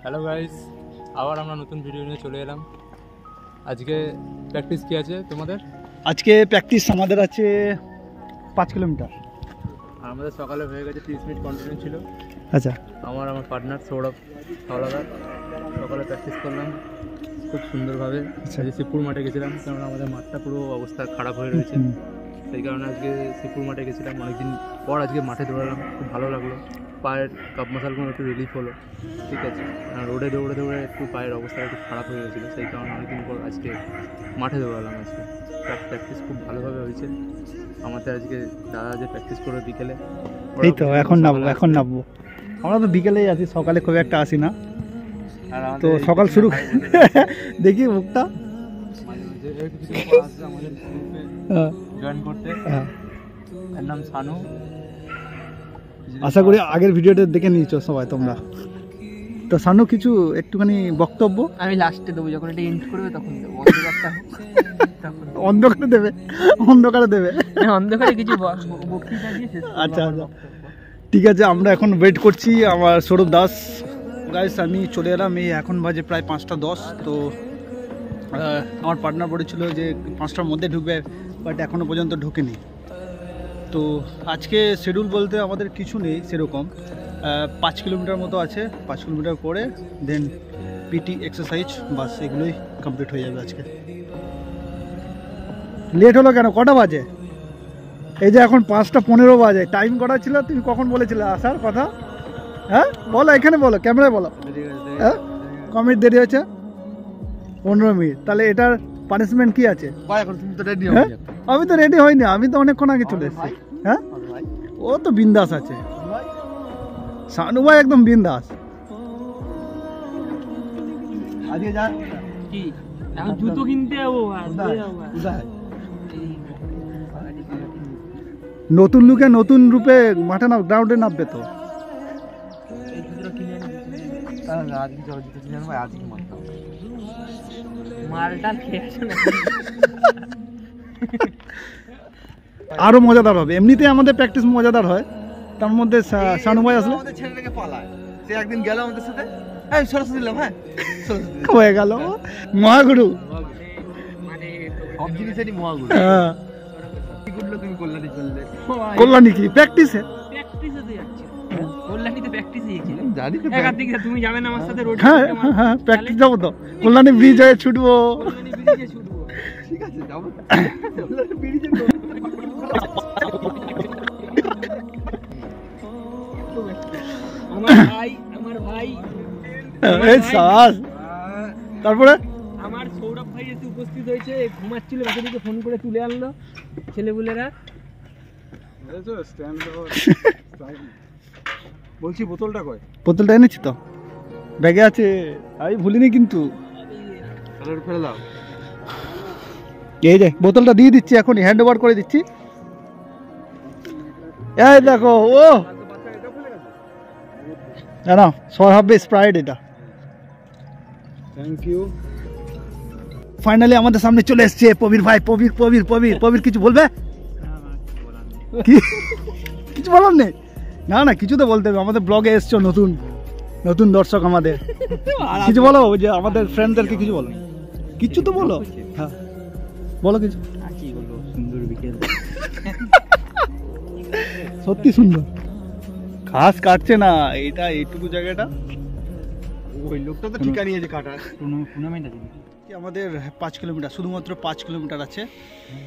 Hello guys, আবার আমরা নতুন ভিডিও নিয়ে চলে এলাম। আজকে প্র্যাকটিস কি আছে তোমাদের? আজকে প্র্যাকটিস আমাদের আছে 5 কিলোমিটার। আর আমাদের সকালে হয়ে গেছে 30 মিনিট কন্টিনিউ ছিল। আচ্ছা, আমার পার্টনার সৌরভ হাওলাদার সকালে প্র্যাকটিস করলাম খুব সুন্দরভাবে। আজকে শিবপুর মাঠে গেছিলাম, কারণ আমাদের মাঠটা পুরো অবস্থা খারাপ হয়ে রয়েছে। সেই কারণে আজকে শিবপুর মাঠে গেছিলাম। অনেকদিন পর আজকে মাঠে দৌড়ালাম, খুব ভালো লাগলো। পায়ের কাপ মাসালগুলো একটু রিলিফ হলো, ঠিক আছে। রোডে দৌড়ে দৌড়ে একটু পায়ের অবস্থা একটু খারাপ হয়ে গেছিলো, সেই কারণে অনেকদিন পর আজকে মাঠে দৌড়ালাম। আজকে প্র্যাকটিস খুব ভালোভাবে হয়েছে আমাদের। আজকে দাদা যে প্র্যাকটিস করবে বিকেলে, এই তো এখন নামবো। আমরা তো বিকেলেই আছি, সকালে খুব একটা আসি না। তো সকাল শুরু দেখি মুখটা জয়েন করতে। এর নাম সানু। আশা করি আগের ভিডিওটা দেখে নিয়েছো সবাই তোমরা। তো সানু কিছু একটুখানি বক্তব্য? আমি লাস্টে দেবো, যখন এটা এন্ড করবে তখন দেবো। অন্ধকারে দেবে অন্ধকারে কিছু বক্তৃতা দিয়ে শেষ করবো। আচ্ছা, ঠিক আছে। আমরা এখন ওয়েট করছি আমার সৌরভ দাস। গাইস, আমি চলে এলাম, এই এখন বাজে প্রায় 5:10। তো আমার পার্টনার বলেছিল যে 5টার মধ্যে ঢুকবে, বাট এখনও পর্যন্ত ঢুকেনি। তো আজকে শিডিউল বলতে আমাদের কিছু নেই সেরকম। 5 কিলোমিটার মতো আছে, 5 কিলোমিটার করে দেন পিটি এক্সারসাইজ, বাস এগুলোই কমপ্লিট হয়ে যাবে আজকে। লেট হলো কেন? কটা বাজে? এই যে এখন 5:15 বাজে। টাইম করা ছিল, তুমি কখন বলেছিলে আসার কথা? হ্যাঁ বলো, এখানে বলো, ক্যামেরায় বলো। হ্যাঁ, কমিট দেরি হয়েছে 15 মিনিট। তাহলে এটার পানিশমেন্ট কি আছে? আমি তো রেডি হইনি, আমি তো অনেকক্ষণ আগে চলে এসেছি। হ্যাঁ, ও তো বিন্দাস আছে, শানু ভাই একদম বিন্দাস। আজকে যা কি এখন জুতো কিনতে যাবো। নতুন লুকে নতুন রূপে মাঠে না গ্রাউন্ডে নামবে তো। মালটা খেয়ে আসো না। আরো মজাদার হবে। এমনিতে আমাদের প্র্যাকটিস মজাদার হয়, তার মধ্যে শানু ভাই আসলে আমাদের ছেলেটাকে পালায়। সে একদিন গেল আমাদের সাথে, এই সরস্বতী দিলাম। হ্যাঁ, হয়ে গেল মহাগুরু, মানে সব জিনিসেরই মহাগুরু। হ্যাঁ, কি করলো তুমি? কল্যাণী চললে। কল্যাণী কি প্র্যাকটিসে? প্র্যাকটিসে তো যাচ্ছি, কল্যাণীতে প্র্যাকটিসে গেছিল। জানি তো একদিকে তুমি যাবে না আমার সাথে রোড? হ্যাঁ হ্যাঁ, প্র্যাকটিস যাবো তো। কল্যাণী ব্রিজ হয়ে ছুটবো। কল্যাণী ব্রিজে ছুটবো। ঠিক আছে, যাবো। আমার ভাই এই শ্বাস। তারপরে আমার সৌরভ ভাই এসে উপস্থিত হয়েছে, ঘুমাচ্ছিল, বাচ্চাদেরকে ফোন করে তুলে আনলো ছেলেগুলেরা। বলছি বোতলটা কয়? বোতলটা এনেছি তো, ব্যাগে আছে, আমি ভুলিনি কিন্তু। ফেলে দাও। এই যে বোতলটা দিয়ে দিচ্ছি, এখনই হ্যান্ড ওভার করে দিচ্ছি। এই দেখো, ও না সর হবে স্প্রাইট, এটা থ্যাংক ইউ। ফাইনালি আমাদের সামনে চলে এসছে প্রবীর ভাই। প্রবীর কিছু বলবে? কি কিছু বলার নেই? না কিছু তো বলতে হবে। আমাদের ব্লগে এসছো নতুন দর্শক আমাদের, কিছু বলো। ওই যে আমাদের ফ্রেন্ডদেরকে কিছু বলো, কিছু তো বলো। হ্যাঁ বলো কিছু। কি বলবো, সুন্দর বিকেল। সত্যি সুন্দর, ঘাস কাটছে না এটা, এইটুকু জায়গাটা। ওই লোকটা তো ঠিকা নিয়েছে কাটার। টুর্নামেন্ট আছে আমাদের 5 কিলোমিটার, শুধুমাত্র 5 কিলোমিটার আছে।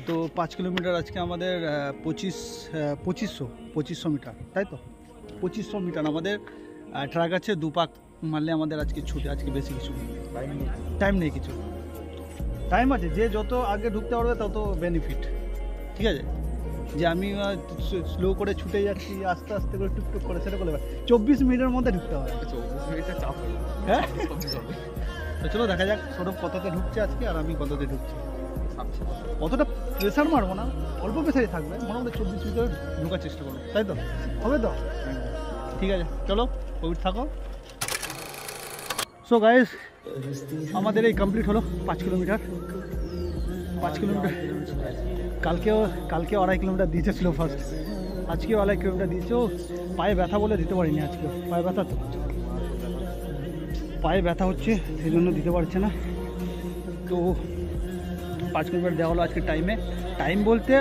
তো 5 কিলোমিটার আজকে আমাদের 2500 মিটার, তাই তো 2500 মিটার আমাদের ট্র্যাক আছে। 2 পাক মারলে আমাদের আজকে ছুটে। আজকে বেশি কিছু টাইম নেই, কিছু টাইম আছে। যে যত আগে ঢুকতে পারবে তত বেনিফিট, ঠিক আছে। যে আমি স্লো করে ছুটে যাচ্ছি, আস্তে আস্তে করে টুকটুক করে, সেটা করলে 24 মিনিটের মধ্যে ঢুকতে হবে। হ্যাঁ, তো চলো দেখা যাক সৌরভ কতটা ঢুকছে আজকে, আর আমি কতটা ঢুকছি। অতটা প্রেশার মারবো না, অল্প প্রেশারই থাকবে। মোটামুটি 24 মিনিটে ঢোকার চেষ্টা করবো, তাই তো? হবে তো? ঠিক আছে, চলো কোভিড থাকো। সো গাইস, আমাদের এই কমপ্লিট হলো 5 কিলোমিটার। 5 কিলোমিটার কালকেও 2.5 কিলোমিটার দিয়েছিল ফার্স্ট, আজকেও 2.5 কিলোমিটার দিয়েছে। পায়ে ব্যথা বলে দিতে পারিনি আজকে, পায়ে ব্যথা তো। পায়ে ব্যথা হচ্ছে সেই জন্য দিতে পারছে না। তো 5 কিলোমিটার দেওয়া হলো আজকে টাইম বলতে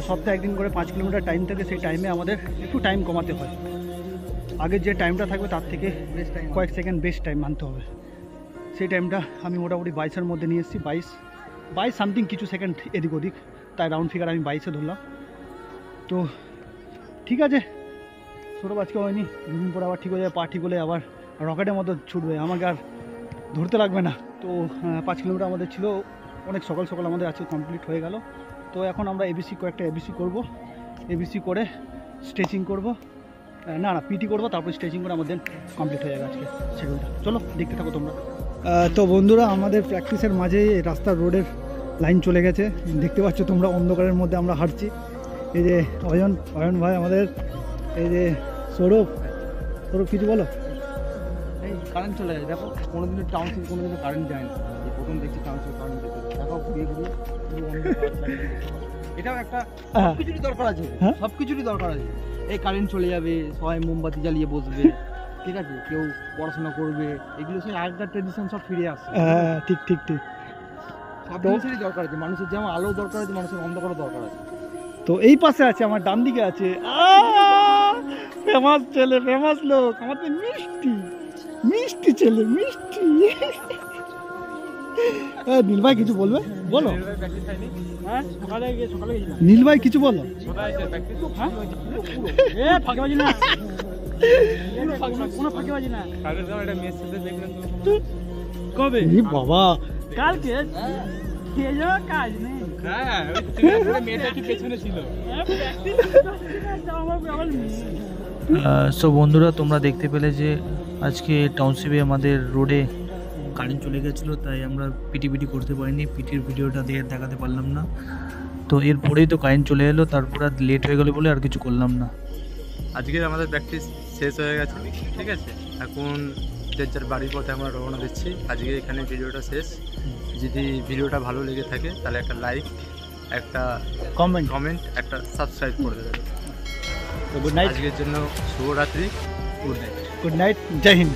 সপ্তাহে একদিন করে 5 কিলোমিটার টাইম থাকে, সেই টাইমে আমাদের একটু টাইম কমাতে হয়। আগের যে টাইমটা থাকবে তার থেকে কয়েক সেকেন্ড বেস্ট টাইম মানতে হবে। সেই টাইমটা আমি মোটামুটি 22-এর মধ্যে নিয়ে এসেছি, 22 সামথিং কিছু সেকেন্ড এদিক ওদিক, তাই রাউন্ড ফিগার আমি 22-এ ধরলাম। তো ঠিক আছে, সৌরভ আজকে হয়নি, দুদিন পর আবার ঠিক হয়ে যাবে, পা ঠিক হলে আবার রকেটের মতো ছুটবে, আমাকে আর ধরতে লাগবে না। তো 5 কিলোমিটার আমাদের ছিল, অনেক সকাল সকাল আমাদের আজকে কমপ্লিট হয়ে গেল। তো এখন আমরা কয়েকটা এবিসি করব, এবিসি করে স্ট্রেচিং করব, না পিটি করবো, তারপর স্ট্রেচিং করে আমাদের কমপ্লিট হয়ে যাবে আজকে শিডিউলটা। চলো দেখতে থাকো তোমরা। তো বন্ধুরা, আমাদের প্র্যাকটিসের মাঝে রাস্তার রোডের লাইন চলে গেছে, দেখতে পাচ্ছ তোমরা, অন্ধকারের মধ্যে আমরা হাঁটছি। এই যে অয়ন ভাই আমাদের, এই যে সৌরভ কিছু বলো। এই কারেন্ট চলে যায়, দেখো কোনোদিনও টাউনশিপ কোনোদিনও কারেন্ট যায় না, এই প্রথম দেখছি টাউনশিপ কারেন্ট যেতে দেখো ঘুরিয়ে এটাও একটা হ্যাঁ। সবকিছুরই দরকার আছে, হ্যাঁ। সবকিছুরই দরকার আছে। এই কারেন্ট চলে যাবে, সবাই মোমবাতি জ্বালিয়ে বসবে, ঠিক আছে, কেউ পড়াশোনা করবে, এগুলো সেই আগেকার ট্রেডিশন সব ফিরে আসছে। হ্যাঁ ঠিক সব জিনিসেরই দরকার আছে, মানুষের যেমন আলো দরকার আছে, মানুষের অন্ধকারও দরকার আছে। তো এই পাশে আছে, আমার ডান দিকে আছে ফেমাস ছেলে, ফেমাস লোক, আমাদের মিষ্টি ছেলে, মিষ্টি। নীল ভাই কিছু বলবে, বলো। হ্যাঁ সকালে গেছিলাম। নীল ভাই কিছু বলো। হ্যাঁ ফাঁকিবাজি না, কোনো ফাঁকিবাজি না। কবে? এই বাবা, কালকে খেয়ে যাওয়ার কাজ নেই। সো বন্ধুরা, তোমরা দেখতে পেলে যে আজকে টাউনশিপে আমাদের রোডে কারেন্ট চলে গেছিলো, তাই আমরা পিটি করতে পারিনি, পিটির ভিডিওটা দেখাতে পারলাম না। তো এরপরেই তো কারেন্ট চলে এলো, তারপর আর লেট হয়ে গেলো বলে আর কিছু করলাম না। আজকের আমাদের প্র্যাকটিস শেষ হয়ে গেছে, ঠিক আছে, এখন যার বাড়ির পথে আমরা রওনা দিচ্ছি। আজকে এখানে ভিডিওটা শেষ। যদি ভিডিওটা ভালো লেগে থাকে তাহলে একটা লাইক, একটা কমেন্ট, একটা সাবস্ক্রাইব করে দেবেন। গুড নাইট, আজকের জন্য শুভরাত্রি, গুড নাইট। জয় হিন্দ।